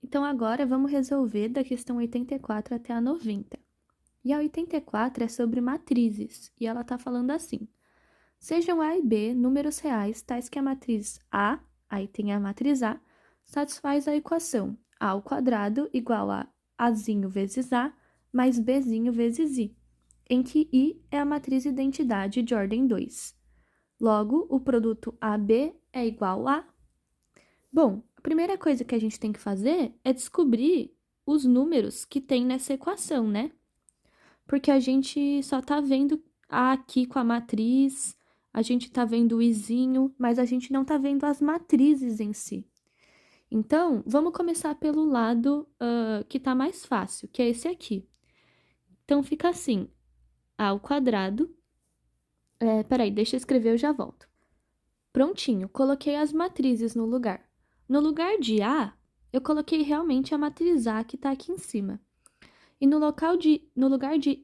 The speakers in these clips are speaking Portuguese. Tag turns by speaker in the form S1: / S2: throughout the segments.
S1: Então, agora vamos resolver da questão 84 até a 90. E a 84 é sobre matrizes, e ela está falando assim: sejam A e B números reais tais que a matriz A, aí tem a matriz A, satisfaz a equação A ao quadrado igual a Azinho vezes A mais Bzinho vezes I, em que I é a matriz identidade de ordem 2. Logo, o produto AB é igual a... Bom, a primeira coisa que a gente tem que fazer é descobrir os números que tem nessa equação, né? Porque a gente só tá vendo A aqui com a matriz, a gente tá vendo o izinho, mas a gente não tá vendo as matrizes em si. Então, vamos começar pelo lado que tá mais fácil, que é esse aqui. Então, fica assim, A ao quadrado... peraí, deixa eu escrever, eu já volto. Prontinho, coloquei as matrizes no lugar. No lugar de A, eu coloquei realmente a matriz A que tá aqui em cima. E no lugar de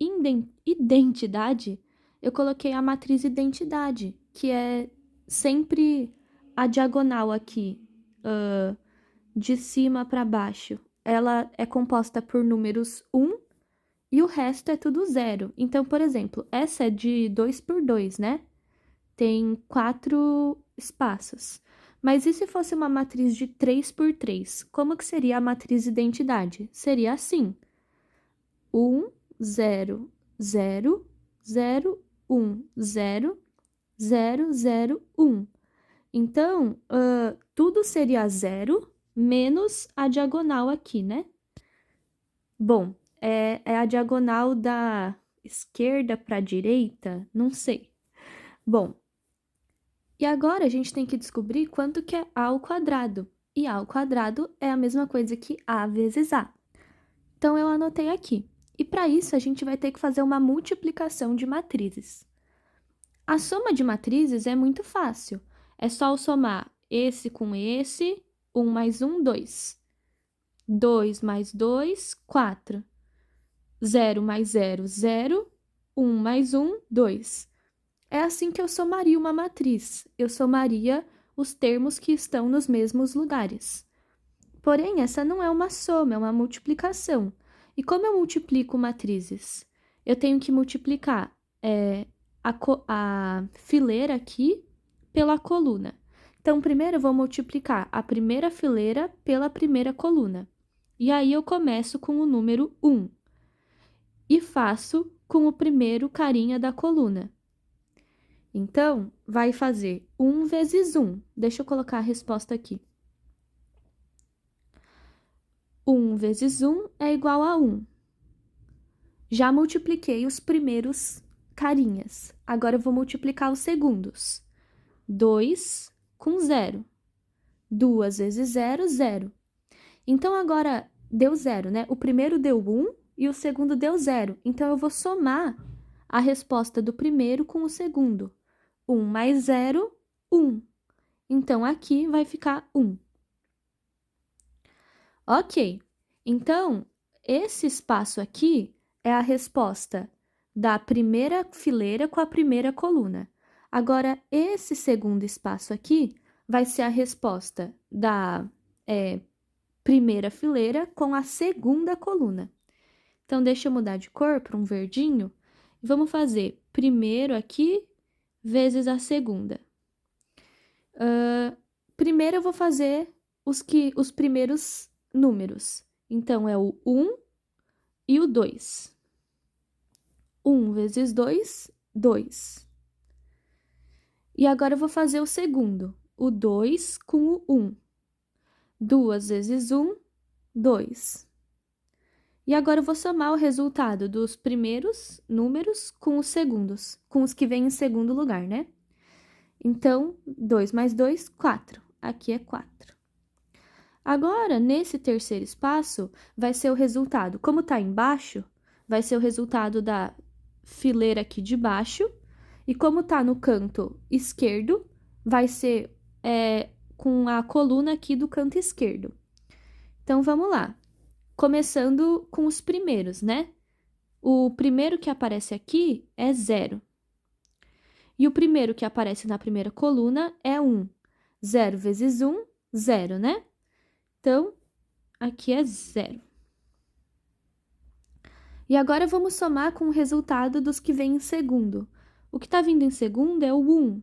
S1: identidade, eu coloquei a matriz identidade, que é sempre a diagonal aqui, de cima para baixo. Ela é composta por números 1 e o resto é tudo 0. Então, por exemplo, essa é de 2 por 2, né? Tem 4 espaços. Mas e se fosse uma matriz de 3 por 3? Como que seria a matriz identidade? Seria assim: 0, 0, 0, 0, 0, 0, 1. Então, tudo seria 0 menos a diagonal aqui, né? Bom, é a diagonal da esquerda para a direita? Não sei. Bom, e agora a gente tem que descobrir quanto que é A ao quadrado. E A ao quadrado é a mesma coisa que A vezes A. Então, eu anotei aqui. E para isso, a gente vai ter que fazer uma multiplicação de matrizes. A soma de matrizes é muito fácil. É só eu somar esse com esse, 1 mais 1, 2. 2 mais 2, 4. 0 mais 0, 0. 1 mais 1, 2. É assim que eu somaria uma matriz. Eu somaria os termos que estão nos mesmos lugares. Porém, essa não é uma soma, é uma multiplicação. E como eu multiplico matrizes? Eu tenho que multiplicar a fileira aqui pela coluna. Então, primeiro eu vou multiplicar a primeira fileira pela primeira coluna. E aí eu começo com o número 1 e faço com o primeiro carinha da coluna. Então, vai fazer 1 vezes 1. Deixa eu colocar a resposta aqui. 1 vezes 1 é igual a 1. Já multipliquei os primeiros carinhas. Agora eu vou multiplicar os segundos. 2 com 0. 2 vezes 0, 0. Então, agora deu 0, né? O primeiro deu 1 e o segundo deu 0. Então, eu vou somar a resposta do primeiro com o segundo. 1 mais 0, 1. Então, aqui vai ficar 1. Ok. Então, esse espaço aqui é a resposta da primeira fileira com a primeira coluna. Agora, esse segundo espaço aqui vai ser a resposta da primeira fileira com a segunda coluna. Então, deixa eu mudar de cor para um verdinho. Vamos fazer primeiro aqui vezes a segunda. Primeiro, eu vou fazer os primeiros números. Então, é o 1 e o 2. 1 vezes 2, 2. E agora eu vou fazer o segundo, o 2 com o 1. 2 vezes 1, 2. E agora eu vou somar o resultado dos primeiros números com os segundos, com os que vêm em segundo lugar, né? Então, 2 mais 2, 4. Aqui é 4. Agora, nesse terceiro espaço, vai ser o resultado. Como está embaixo, vai ser o resultado da fileira aqui de baixo. E como está no canto esquerdo, vai ser com a coluna aqui do canto esquerdo. Então, vamos lá. Começando com os primeiros, né? O primeiro que aparece aqui é 0. E o primeiro que aparece na primeira coluna é 1. 0 vezes 1, 0, né? Então, aqui é 0. E agora vamos somar com o resultado dos que vêm em segundo. O que está vindo em segundo é o 1.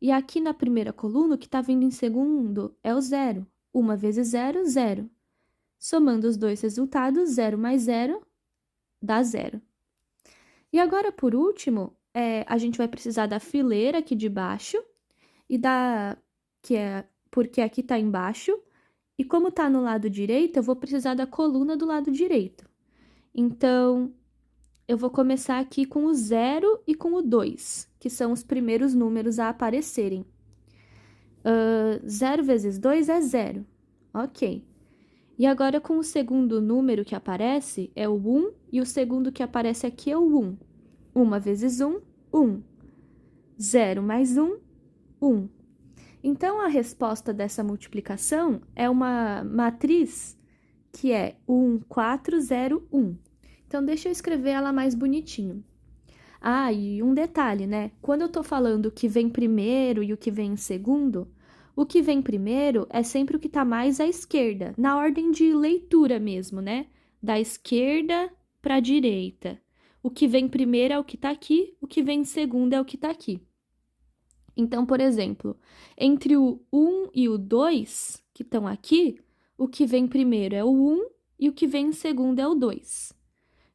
S1: E aqui na primeira coluna, o que está vindo em segundo é o 0. 1 vezes 0, 0. Somando os dois resultados, 0 mais 0 dá 0. E agora, por último, a gente vai precisar da fileira aqui de baixo, porque aqui está embaixo, e como está no lado direito, eu vou precisar da coluna do lado direito. Então, eu vou começar aqui com o 0 e com o 2, que são os primeiros números a aparecerem. 0 vezes 2 é 0. Ok. E agora, com o segundo número que aparece, é o 1, e o segundo que aparece aqui é o 1. 1 vezes 1, 1. 0 mais 1, 1. Então, a resposta dessa multiplicação é uma matriz que é 1, 4, 0, 1. Então, deixa eu escrever ela mais bonitinho. Ah, e um detalhe, né? Quando eu tô falando o que vem primeiro e o que vem em segundo, o que vem primeiro é sempre o que tá mais à esquerda, na ordem de leitura mesmo, né? Da esquerda para a direita. O que vem primeiro é o que tá aqui, o que vem em segundo é o que tá aqui. Então, por exemplo, entre o 1 e o 2, que estão aqui, o que vem primeiro é o 1 e o que vem em segundo é o 2.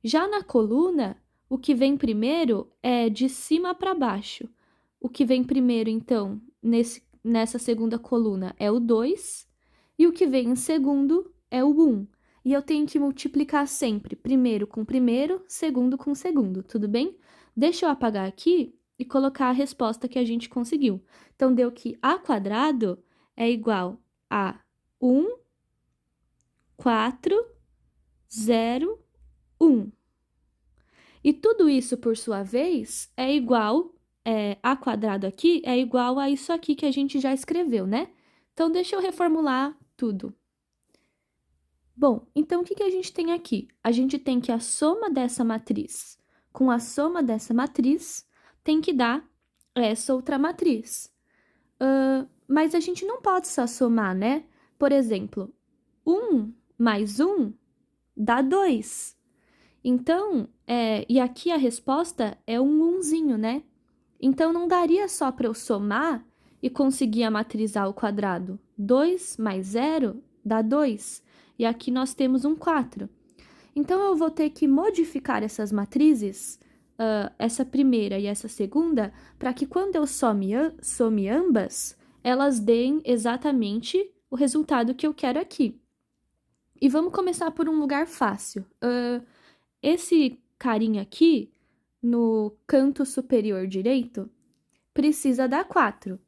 S1: Já na coluna, o que vem primeiro é de cima para baixo. O que vem primeiro, então, nessa segunda coluna é o 2, e o que vem em segundo é o 1. E eu tenho que multiplicar sempre primeiro com primeiro, segundo com segundo, tudo bem? Deixa eu apagar aqui e colocar a resposta que a gente conseguiu. Então, deu que a quadrado é igual a 1, 4, 0, 1. E tudo isso, por sua vez, é igual, a quadrado aqui é igual a isso aqui que a gente já escreveu, né? Então, deixa eu reformular tudo. Bom, então, o que a gente tem aqui? A gente tem que a soma dessa matriz com a soma dessa matriz tem que dar essa outra matriz. Mas a gente não pode só somar, né? Por exemplo, 1 mais 1 dá 2. Então, e aqui a resposta é um 1zinho, né? Então, não daria só para eu somar e conseguir a matriz ao quadrado. 2 mais 0 dá 2. E aqui nós temos um 4. Então, eu vou ter que modificar essas matrizes, essa primeira e essa segunda, para que quando eu some ambas, elas deem exatamente o resultado que eu quero aqui. E vamos começar por um lugar fácil. Esse carinha aqui, no canto superior direito, precisa dar 4.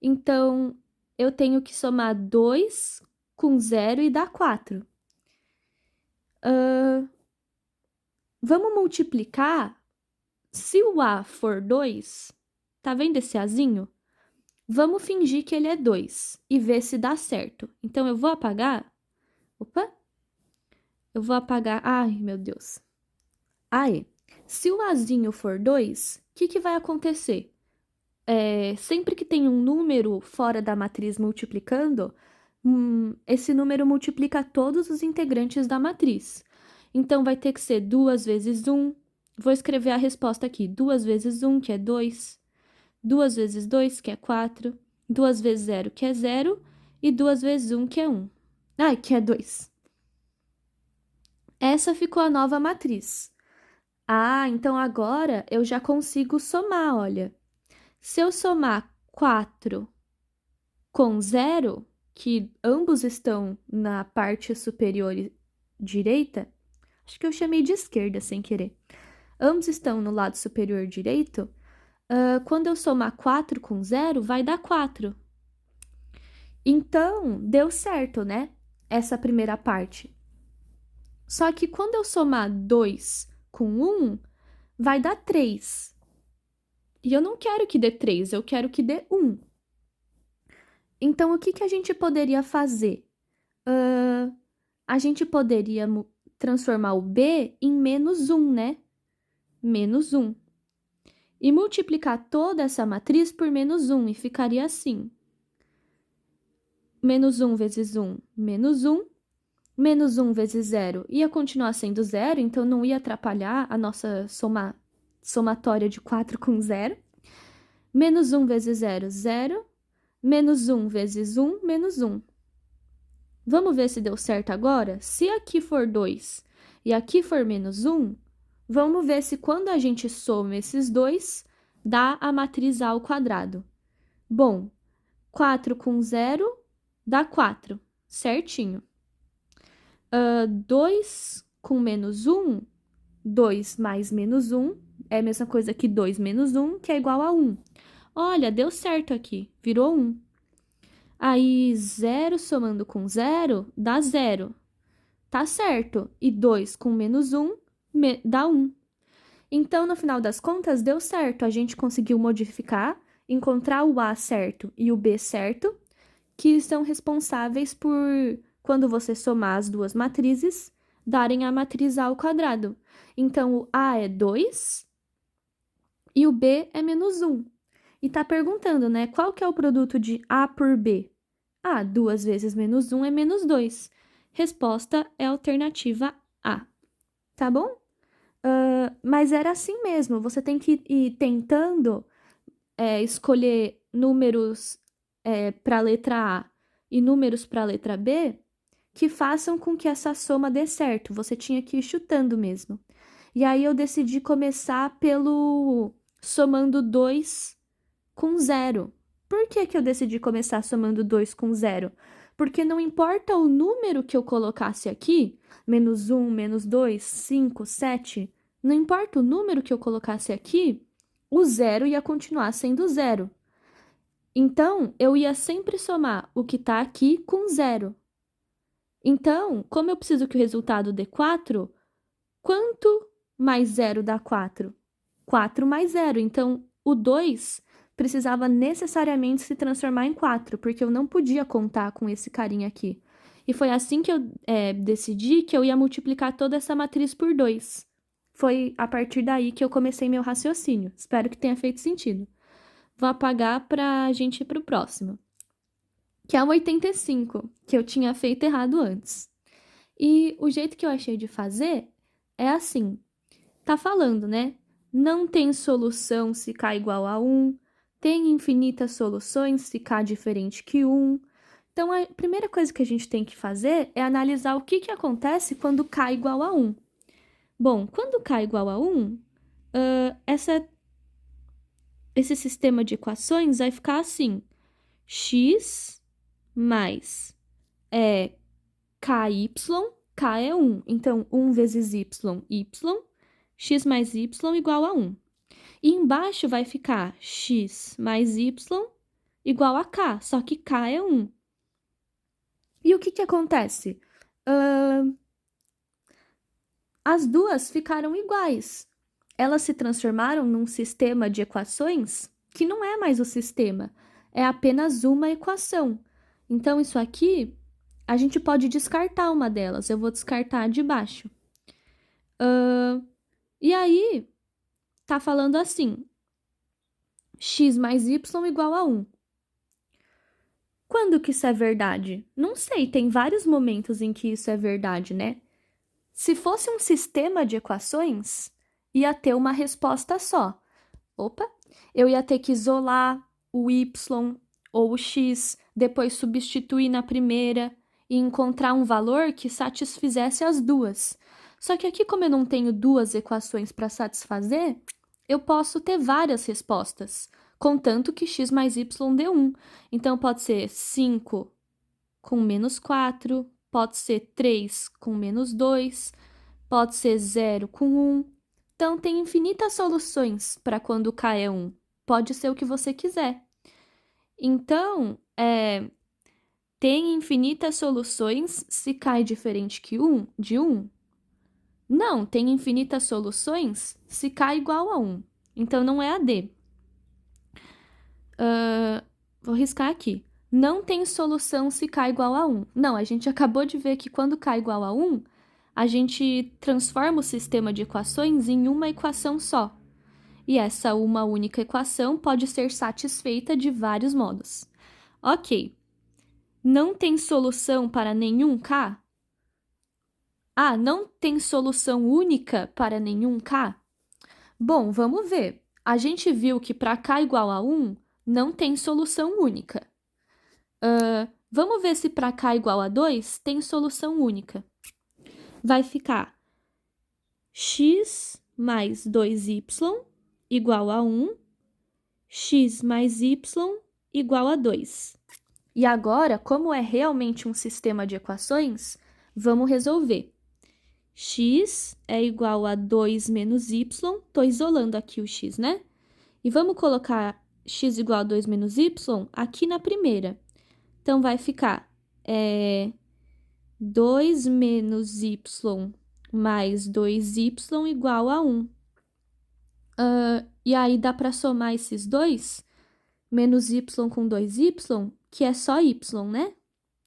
S1: Então, eu tenho que somar 2 com 0 e dar 4. Vamos multiplicar. Se o A for 2, tá vendo esse Azinho? Vamos fingir que ele é 2 e ver se dá certo. Então, eu vou apagar. Opa! Eu vou apagar. Ai, meu Deus. Aí, se o Azinho for 2, o que vai acontecer? Sempre que tem um número fora da matriz multiplicando, esse número multiplica todos os integrantes da matriz. Então, vai ter que ser 2 vezes 1. Vou escrever a resposta aqui. 2 vezes 1, que é 2. 2 vezes 2, que é 4. 2 vezes 0, que é 0. E 2 vezes 1, que é 1. Ai, que é 2. Essa ficou a nova matriz. Ah, então agora eu já consigo somar, olha. Se eu somar 4 com 0, que ambos estão na parte superior direita, acho que eu chamei de esquerda sem querer. Ambos estão no lado superior direito. Quando eu somar 4 com 0, vai dar 4. Então, deu certo, né? Essa primeira parte. Só que quando eu somar 2 com 1, vai dar 3. E eu não quero que dê 3, eu quero que dê 1. Então, o que a gente poderia fazer? A gente poderia transformar o B em menos 1, né? Menos 1. E multiplicar toda essa matriz por menos 1, e ficaria assim. Menos 1 vezes 1, menos 1. menos 1 vezes 0 ia continuar sendo 0, então não ia atrapalhar a nossa somatória de 4 com 0. Menos 1 vezes 0, 0. Menos 1 vezes 1, menos 1. Vamos ver se deu certo agora? Se aqui for 2 e aqui for menos 1, vamos ver se quando a gente soma esses dois, dá a matriz A ao quadrado. Bom, 4 com 0 dá 4, certinho. 2 com menos 1, 2 mais menos 1, é a mesma coisa que 2 menos 1, que é igual a 1. Olha, deu certo aqui, virou 1. Aí, 0 somando com 0 dá 0. Tá certo. E 2 com menos 1 dá 1. Então, no final das contas, deu certo. A gente conseguiu modificar, encontrar o A certo e o B certo, que são responsáveis por, quando você somar as duas matrizes, darem a matriz A ao quadrado. Então, o A é 2 e o B é menos 1. E tá perguntando, né? Qual que é o produto de A por B? 2 vezes menos 1 é menos 2. Resposta é a alternativa A. Tá bom? Mas era assim mesmo. Você tem que ir tentando escolher números para a letra A e números para a letra B que façam com que essa soma dê certo. Você tinha que ir chutando mesmo. E aí eu decidi começar pelo somando 2 com 0. Por que que eu decidi começar somando 2 com 0? Porque não importa o número que eu colocasse aqui, menos 1, menos 2, 5, 7, não importa o número que eu colocasse aqui, o 0 ia continuar sendo 0. Então, eu ia sempre somar o que está aqui com 0. Então, como eu preciso que o resultado dê 4, quanto mais 0 dá 4? 4 mais 0. Então, o 2 precisava necessariamente se transformar em 4, porque eu não podia contar com esse carinha aqui. E foi assim que eu decidi que eu ia multiplicar toda essa matriz por 2. Foi a partir daí que eu comecei meu raciocínio. Espero que tenha feito sentido. Vou apagar para a gente ir para o próximo, que é o 85, que eu tinha feito errado antes. E o jeito que eu achei de fazer é assim. Tá falando, né? Não tem solução se k igual a 1, tem infinitas soluções se k diferente que 1. Então, a primeira coisa que a gente tem que fazer é analisar o que acontece quando k igual a 1. Bom, quando k igual a 1, esse sistema de equações vai ficar assim. X mais ky, k é 1. Então, 1 vezes y, y. X mais y igual a 1. E embaixo vai ficar x mais y igual a k, só que k é 1. E o que acontece? As duas ficaram iguais. Elas se transformaram num sistema de equações que não é mais o sistema, é apenas uma equação. Então, isso aqui, a gente pode descartar uma delas. Eu vou descartar a de baixo. E aí, tá falando assim, x mais y igual a 1. Quando que isso é verdade? Não sei, tem vários momentos em que isso é verdade, né? Se fosse um sistema de equações, ia ter uma resposta só. Opa! Eu ia ter que isolar o y ou o x, depois substituir na primeira e encontrar um valor que satisfizesse as duas. Só que aqui, como eu não tenho duas equações para satisfazer, eu posso ter várias respostas, contanto que x mais y dê 1. Então, pode ser 5 com menos 4, pode ser 3 com menos 2, pode ser 0 com 1. Então, tem infinitas soluções para quando k é 1. Pode ser o que você quiser. Então, tem infinitas soluções se k é diferente de 1? Não, tem infinitas soluções se k é igual a 1. Então, não é a D. Vou riscar aqui. Não tem solução se k é igual a 1. Não, a gente acabou de ver que quando k é igual a 1, a gente transforma o sistema de equações em uma equação só. E essa uma única equação pode ser satisfeita de vários modos. Ok. Não tem solução para nenhum k? Ah, não tem solução única para nenhum k? Bom, vamos ver. A gente viu que para k igual a 1, não tem solução única. Vamos ver se para k igual a 2 tem solução única. Vai ficar x mais 2y igual a 1, x mais y igual a 2. E agora, como é realmente um sistema de equações, vamos resolver. X é igual a 2 menos y, estou isolando aqui o x, né? E vamos colocar x igual a 2 menos y aqui na primeira. Então, vai ficar 2 menos y mais 2y igual a 1. E aí, dá para somar esses dois, menos y com 2y, que é só y, né?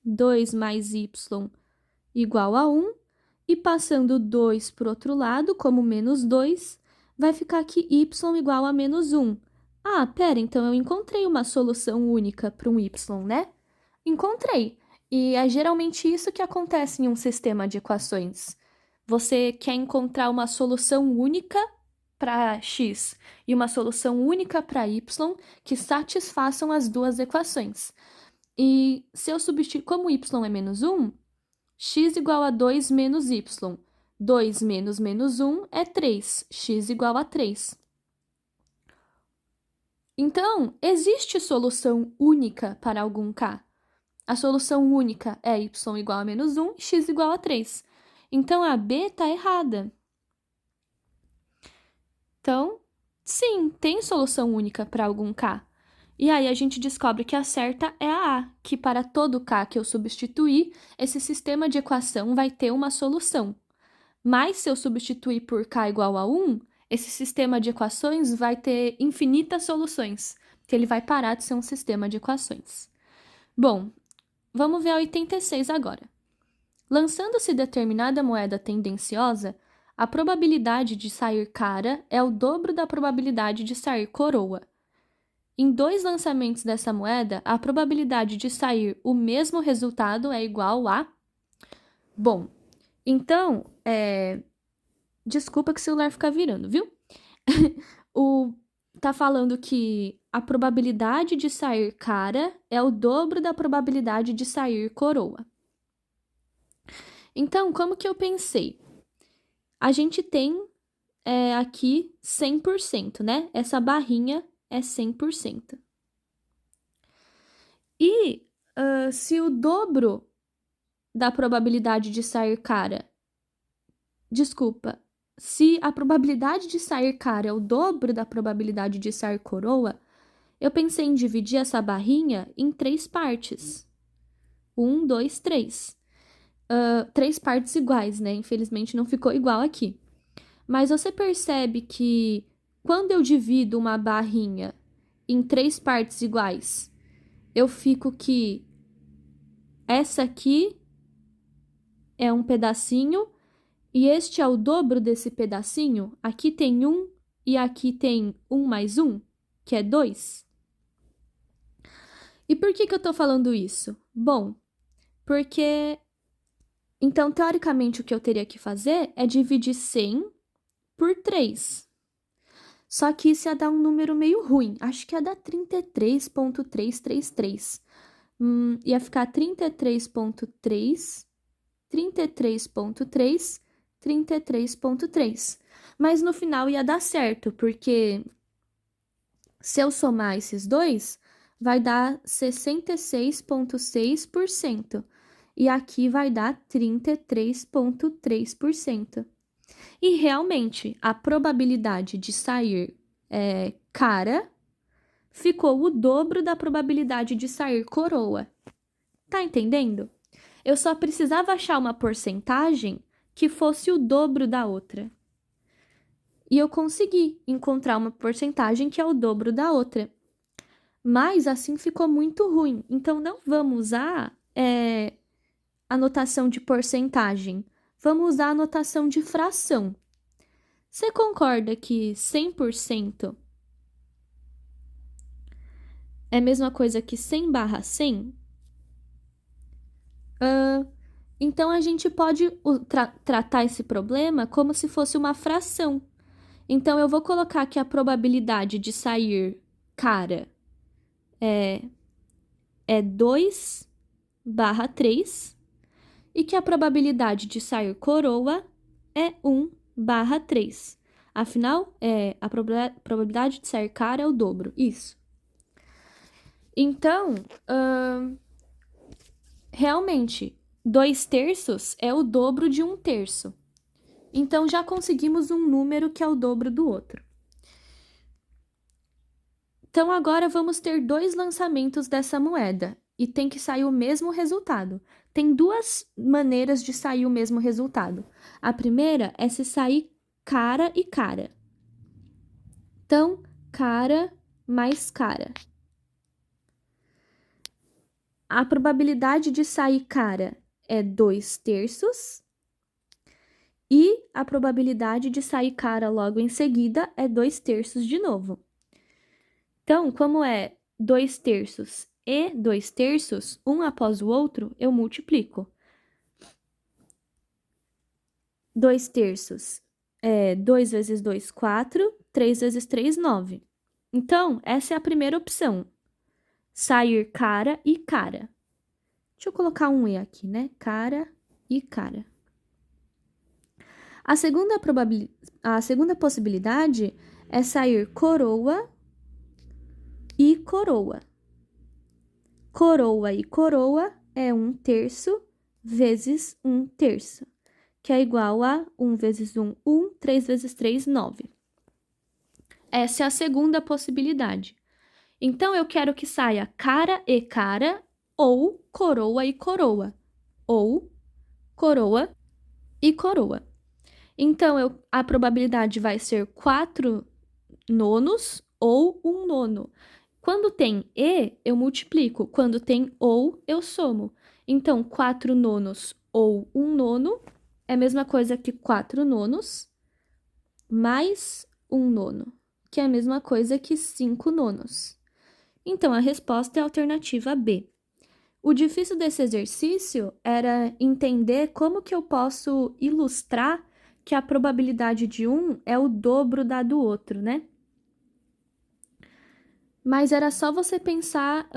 S1: 2 mais y igual a 1. E passando 2 para o outro lado, como menos 2, vai ficar aqui y igual a menos 1. Ah, pera, então eu encontrei uma solução única para um y, né? Encontrei. E é geralmente isso que acontece em um sistema de equações. Você quer encontrar uma solução única para x e uma solução única para y que satisfaçam as duas equações. E se eu substituir, como y é menos 1, x igual a 2 menos y. 2 menos menos 1 é 3. X igual a 3. Então, existe solução única para algum k. A solução única é y igual a menos 1 e x igual a 3. Então, a B está errada. Então, sim, tem solução única para algum k. E aí a gente descobre que a certa é a A, que para todo k que eu substituir, esse sistema de equação vai ter uma solução. Mas se eu substituir por k igual a 1, esse sistema de equações vai ter infinitas soluções, que ele vai parar de ser um sistema de equações. Bom, vamos ver a 86 agora. Lançando-se determinada moeda tendenciosa, a probabilidade de sair cara é o dobro da probabilidade de sair coroa. Em 2 lançamentos dessa moeda, a probabilidade de sair o mesmo resultado é igual a... Bom, então, desculpa que o celular fica virando, viu? Tá falando que a probabilidade de sair cara é o dobro da probabilidade de sair coroa. Então, como que eu pensei? A gente tem aqui 100%, né? Essa barrinha é 100%. E se o dobro da probabilidade de sair cara... Desculpa. Se a probabilidade de sair cara é o dobro da probabilidade de sair coroa, eu pensei em dividir essa barrinha em 3 partes. 1, 2, 3. 3 partes iguais, né? Infelizmente não ficou igual aqui. Mas você percebe que quando eu divido uma barrinha em 3 partes iguais, eu fico que essa aqui é um pedacinho e este é o dobro desse pedacinho. Aqui tem 1 e aqui tem 1 mais 1, que é 2. E por que eu tô falando isso? Bom, porque... Então, teoricamente, o que eu teria que fazer é dividir 100 por 3. Só que isso ia dar um número meio ruim. Acho que ia dar 33,333. Ia ficar 33,3, 33,3, 33,3. Mas no final ia dar certo, porque se eu somar esses dois, vai dar 66,6%. E aqui vai dar 33,3%. E realmente, a probabilidade de sair cara ficou o dobro da probabilidade de sair coroa. Tá entendendo? Eu só precisava achar uma porcentagem que fosse o dobro da outra. E eu consegui encontrar uma porcentagem que é o dobro da outra. Mas assim ficou muito ruim. Então, não vamos usar a notação de porcentagem. Vamos usar a notação de fração. Você concorda que 100% é a mesma coisa que 100/100? Então, a gente pode tratar esse problema como se fosse uma fração. Então, eu vou colocar que a probabilidade de sair cara é 2/3 e que a probabilidade de sair coroa é 1/3. Afinal, a probabilidade de sair cara é o dobro. Isso. Então, realmente, 2/3 é o dobro de 1/3. Então, já conseguimos um número que é o dobro do outro. Então, agora vamos ter 2 lançamentos dessa moeda e tem que sair o mesmo resultado. Tem 2 maneiras de sair o mesmo resultado. A primeira é se sair cara e cara. Então, cara mais cara. A probabilidade de sair cara é 2/3 e a probabilidade de sair cara logo em seguida é 2/3 de novo. Então, como é 2/3 e 2/3, um após o outro, eu multiplico. 2/3 é 2 vezes 2, 4, 3 vezes 3, 9. Então, essa é a primeira opção. Sair cara e cara. Deixa eu colocar um E aqui, né? Cara e cara. A segunda possibilidade é sair coroa e coroa. Coroa e coroa é 1/3 vezes 1/3, que é igual a 1 vezes 1, 1, 3 vezes 3, 9. Essa é a segunda possibilidade. Então, eu quero que saia cara e cara, ou coroa e coroa, ou coroa e coroa. Então, a probabilidade vai ser 4 nonos ou 1 nono. Quando tem e, eu multiplico. Quando tem ou, eu somo. Então, 4 nonos ou 1 nono é a mesma coisa que 4 nonos mais 1 nono, que é a mesma coisa que 5 nonos. Então, a resposta é a alternativa B. O difícil desse exercício era entender como que eu posso ilustrar que a probabilidade de um é o dobro da do outro, né? Mas era só você pensar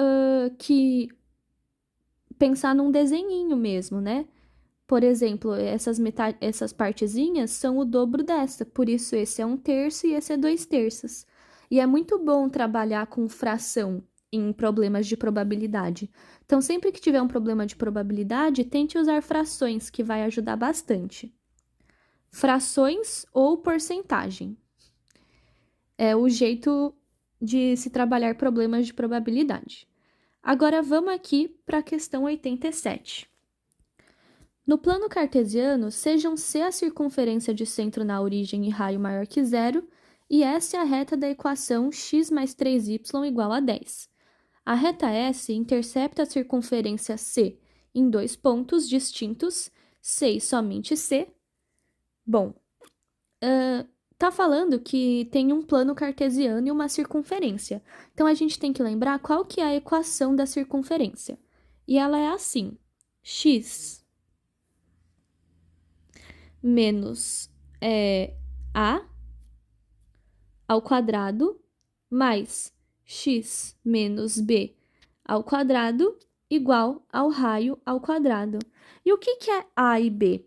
S1: pensar num desenhinho mesmo, né? Por exemplo, essas partezinhas são o dobro dessa, por isso esse é 1/3 e esse é 2/3. E é muito bom trabalhar com fração em problemas de probabilidade. Então, sempre que tiver um problema de probabilidade, tente usar frações, que vai ajudar bastante. Frações ou porcentagem. É o jeito de se trabalhar problemas de probabilidade. Agora, vamos aqui para a questão 87. No plano cartesiano, sejam C a circunferência de centro na origem e raio maior que zero, e S a reta da equação x mais 3y igual a 10. A reta S intercepta a circunferência C em 2 pontos distintos, C e somente C. Bom, tá falando que tem um plano cartesiano e uma circunferência. Então, a gente tem que lembrar qual que é a equação da circunferência. E ela é assim, x menos a ao quadrado mais x menos b ao quadrado igual ao raio ao quadrado. E o que é a e b?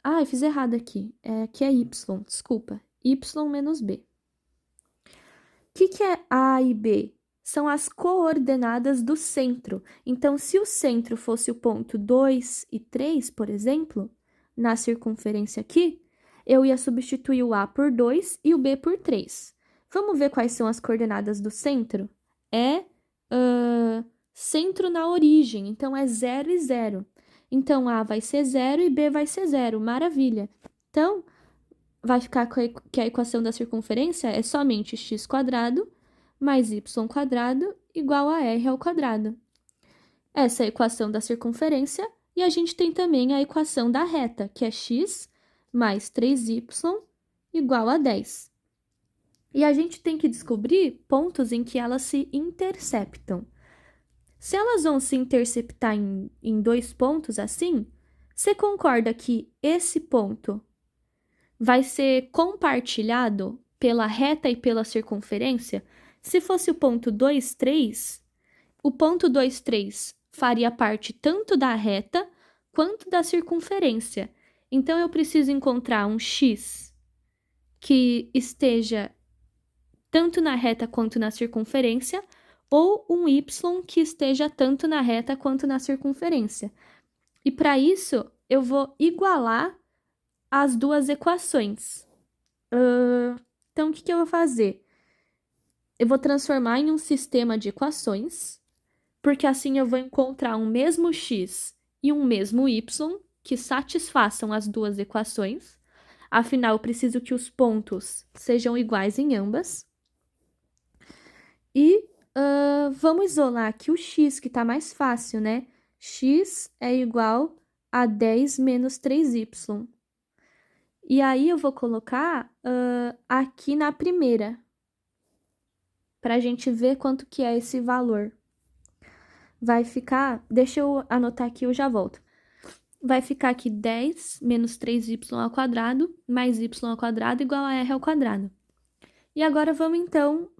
S1: Ah, eu fiz errado aqui. Aqui é y, desculpa. Y menos b. O que é a e b? São as coordenadas do centro. Então, se o centro fosse o ponto 2 e 3, por exemplo, na circunferência aqui, eu ia substituir o A por 2 e o B por 3. Vamos ver quais são as coordenadas do centro? Centro na origem, então é 0 e 0. Então, A vai ser 0 e B vai ser 0. Maravilha! Então, vai ficar que a equação da circunferência é somente x² mais y² igual a r ao quadrado. Essa é a equação da circunferência, e a gente tem também a equação da reta, que é x mais 3y igual a 10. E a gente tem que descobrir pontos em que elas se interceptam. Se elas vão se interceptar em 2 pontos assim, Você concorda que esse ponto vai ser compartilhado pela reta e pela circunferência? Se fosse o ponto 2, 3, o ponto 2, 3 faria parte tanto da reta quanto da circunferência. Então, eu preciso encontrar um x que esteja tanto na reta quanto na circunferência, ou um y que esteja tanto na reta quanto na circunferência. E para isso, eu vou igualar as duas equações. Então, o que eu vou fazer? Eu vou transformar em um sistema de equações, porque assim eu vou encontrar um mesmo x e um mesmo y que satisfaçam as duas equações. Afinal, eu preciso que os pontos sejam iguais em ambas. E vamos isolar aqui o x, que está mais fácil, né? X é igual a 10 menos 3y. E aí, eu vou colocar aqui na primeira, para a gente ver quanto que é esse valor. Vai ficar, deixa eu anotar aqui, eu já volto. Vai ficar aqui 10 menos 3y ao quadrado, mais y ao quadrado igual a r ao quadrado. E agora vamos, então,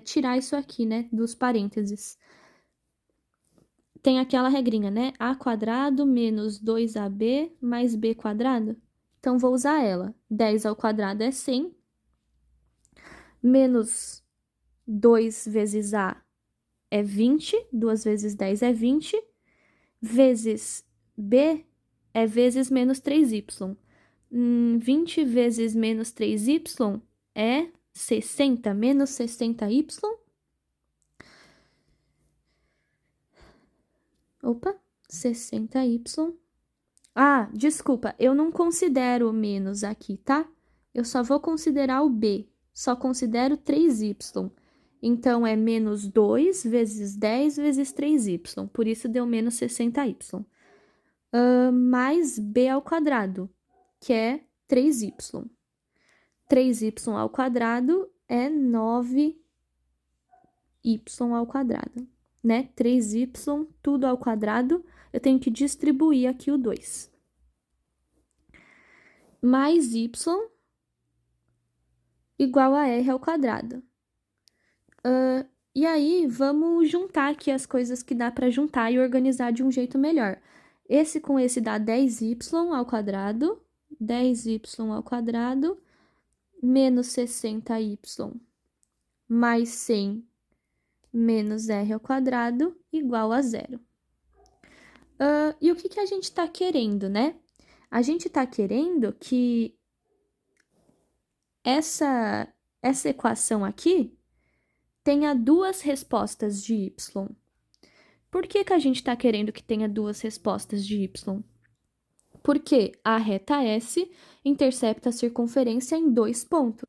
S1: tirar isso aqui, né, dos parênteses. Tem aquela regrinha, né? A quadrado menos 2ab mais b quadrado. Então, vou usar ela. 10 ao quadrado é 100. Menos 2 vezes a é 20. 2 vezes 10 é 20. Vezes b é vezes menos 3y. 20 vezes menos 3y é 60. Menos 60y. Opa, 60y. Ah, desculpa, eu não considero o menos aqui, tá? Eu só vou considerar o b. Só considero 3y. Então, é menos 2 vezes 10 vezes 3y. Por isso, deu menos 60y. Mais b ao quadrado, que é 3y. 3y ao quadrado é 9y ao quadrado, né? 3y, tudo ao quadrado, eu tenho que distribuir aqui o 2. Mais y igual a r ao quadrado. E aí, vamos juntar aqui as coisas que dá para juntar e organizar de um jeito melhor. Esse com esse dá 10y ao quadrado, 10y ao quadrado, menos 60y mais 100 menos r ao quadrado igual a 0. E o que a gente está querendo, né? A gente está querendo que essa equação aqui tenha duas respostas de y. Por que a gente está querendo que tenha duas respostas de y? Porque a reta S intercepta a circunferência em 2 pontos.